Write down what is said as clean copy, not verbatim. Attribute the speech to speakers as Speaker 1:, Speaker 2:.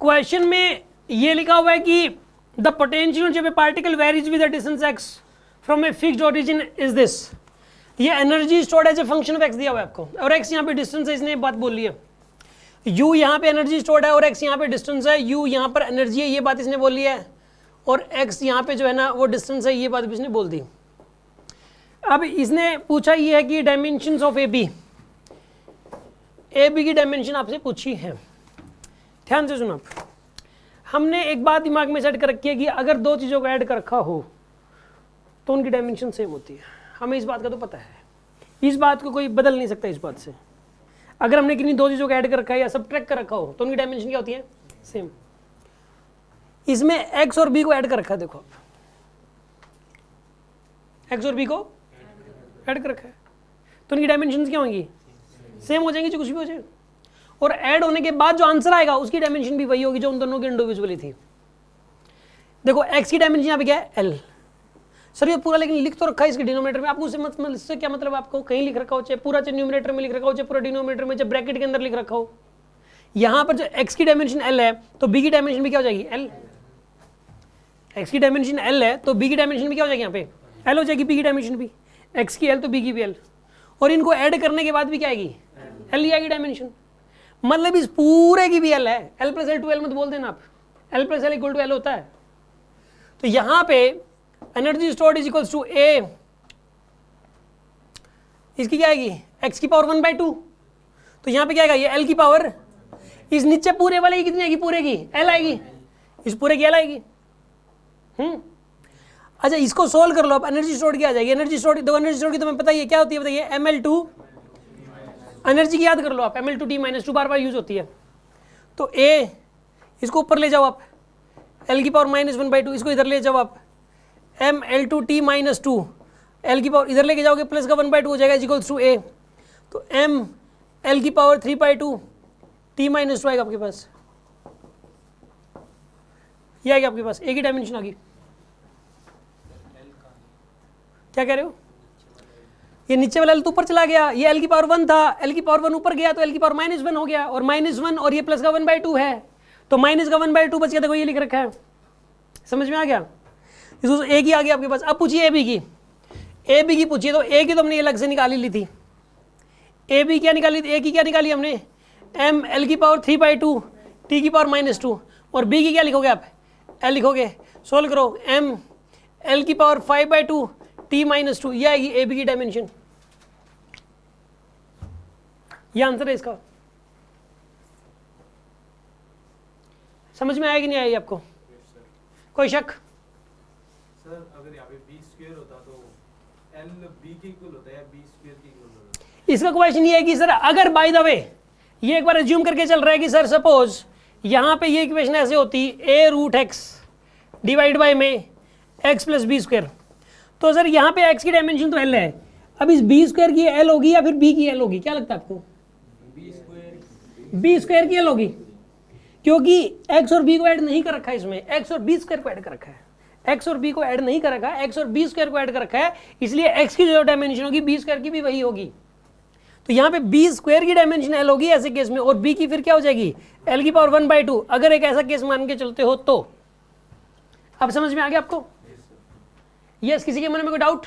Speaker 1: Question में ये लिखा हुआ है कि द पोटेंशियल जब a particle varies with the distance x from a fixed origin is this, ये energy stored as a function of x दिया हुआ है आपको, और x यहाँ पे डिस्टेंस है, इसने बात बोली है। u यहाँ पे एनर्जी स्टोर्ड है और x यहाँ पे डिस्टेंस है, u यहाँ पर एनर्जी है, ये बात इसने बोली है, और x यहाँ पे जो है ना वो डिस्टेंस है, ये बात भी इसने बोल दी। अब इसने पूछा ये है कि डायमेंशंस ऑफ ए बी की डायमेंशन आपसे पूछी है। ध्यान से सुनो, आप हमने एक बात दिमाग में सेट कर रखी है कि अगर दो चीज़ों को ऐड कर रखा हो तो उनकी डायमेंशन सेम होती है, हमें इस बात का तो पता है, इस बात को कोई बदल नहीं सकता इस बात से। अगर हमने किन्हीं दो चीज़ों को ऐड कर रखा है या सब्ट्रैक्ट कर रखा हो तो उनकी डायमेंशन क्या होती है, सेम। इसमें x और b को ऐड कर रखा है, देखो आप x और b को ऐड कर रखा है तो उनकी डायमेंशन क्या होंगी, सेम हो जाएंगी, जो कुछ भी हो जाए। और ऐड होने के बाद जो आंसर आएगा उसकी डायमेंशन भी वही होगी जो उन दोनों की इंडिविजुअली थी। देखो x की डायमेंशन यहाँ पे क्या है, l। सर ये पूरा लेकिन लिख तो रखा है इसके डिनोमिनेटर में, आपको उससे क्या मतलब, आपको कहीं लिख रखा हो, चाहे पूरा चाहे न्यूमिनेटर में लिख रखा हो, चाहे पूरा डिनोमिनेटर में, चाहे ब्रैकेट के अंदर लिख रखा हो, यहाँ पर जो x की डायमेंशन l है तो b की डायमेंशन भी क्या हो जाएगी, l। x की डायमेंशन l है तो b की डायमेंशन भी क्या हो जाएगी, यहाँ पे l हो जाएगी, b की डायमेंशन भी, x की l तो b की भी l, और इनको ऐड करने के बाद भी क्या आएगी, l ही आएगी डायमेंशन। मतलब इस पूरे की भी l है, l plus l two l मत बोल देना आप, l plus l equal to l होता है। तो यहाँ पे energy stored is equals to a, इसकी क्या आएगी, x की पावर 1/2, तो यहाँ पे क्या आएगा, ये l की पावर, इस नीचे पूरे वाले की कितनी आएगी, पूरे की l आएगी, इस पूरे की l आएगी। अच्छा इसको सोल्व कर लो, अब एनर्जी स्टोर्ड क्या आ जाएगी, एनर्जी स्टोर्ड, देखो एनर्जी स्टोर्ड की तुम्हें पता ही है क्या होती है, बताइए, ml2, एनर्जी की याद कर लो आप, ml2t-2 बार बार यूज होती है। तो a इसको ऊपर ले जाओ आप, l की पावर -1/2, इसको इधर ले जाओ आप, ml2t-2, l की पावर इधर लेके जाओगे प्लस का 1/2 हो जाएगा इक्वल्स टू a, तो m l की पावर 3/2 t-2 आएगा आपके पास, ये आएगा आपके पास, a की डायमेंशन आ गई। क्या कह रहे हो, ये नीचे वाला l तो ऊपर चला गया, ये l की पावर 1 था, l की पावर 1 ऊपर गया तो l की पावर -1 हो गया, और -1 और ये प्लस का 1/2 है तो माइनस का 1/2 बच गया, देखो ये लिख रखा है, समझ में आ गया। इसको a की आ गया आपके पास। अब पूछिए a b की पूछिए, तो a की तो हमने ये अलग से निकाली ली थी, a b क्या निकाली थी, a की क्या निकाली हमने, m l की पावर 3/2 t की पावर -2, और b की क्या लिखोगे आप, l लिखोगे, सोल्व करो, m l की पावर 5/2 t-2, ये आएगी ए बी की डायमेंशन, ये आंसर है इसका। समझ में आया कि नहीं आया आपको, कोई शक?
Speaker 2: सर अगर यहाँ पे b स्क्वायर होता तो l b के इक्वल होता है या b स्क्वायर के इक्वल होता है?
Speaker 1: इसका क्वेश्चन ये है कि सर अगर बाय द वे ये एक बार एज्यूम करके चल रहा है कि सर सपोज यहाँ पे ये इक्वेशन ऐसे होती a√x डिवाइड बाय में x प्लस बी स्क्वायर, तो सर यहाँ पे x की डायमेंशन तो l है, अब इस b स्क्वायर की l होगी या फिर b की l होगी, क्या लगता है आपको? b स्क्वायर की l होगी, क्योंकि x और b को ऐड नहीं कर रखा है इसमें, x और b स्क्वायर को ऐड कर रखा है, x और b को ऐड नहीं कर रखा है, x और b स्क्वायर को ऐड कर रखा है, इसलिए x की जो डायमेंशन होगी b स्क्वायर की भी वही होगी। तो यहाँ पे b स्क्वायर की डायमेंशन l होगी ऐसे केस में, और b की फिर क्या हो जाएगी, l की पावर 1/2, अगर एक ऐसा केस मान के चलते हो तो। अब समझ में आ गया आपको? यस, किसी के मन में कोई डाउट?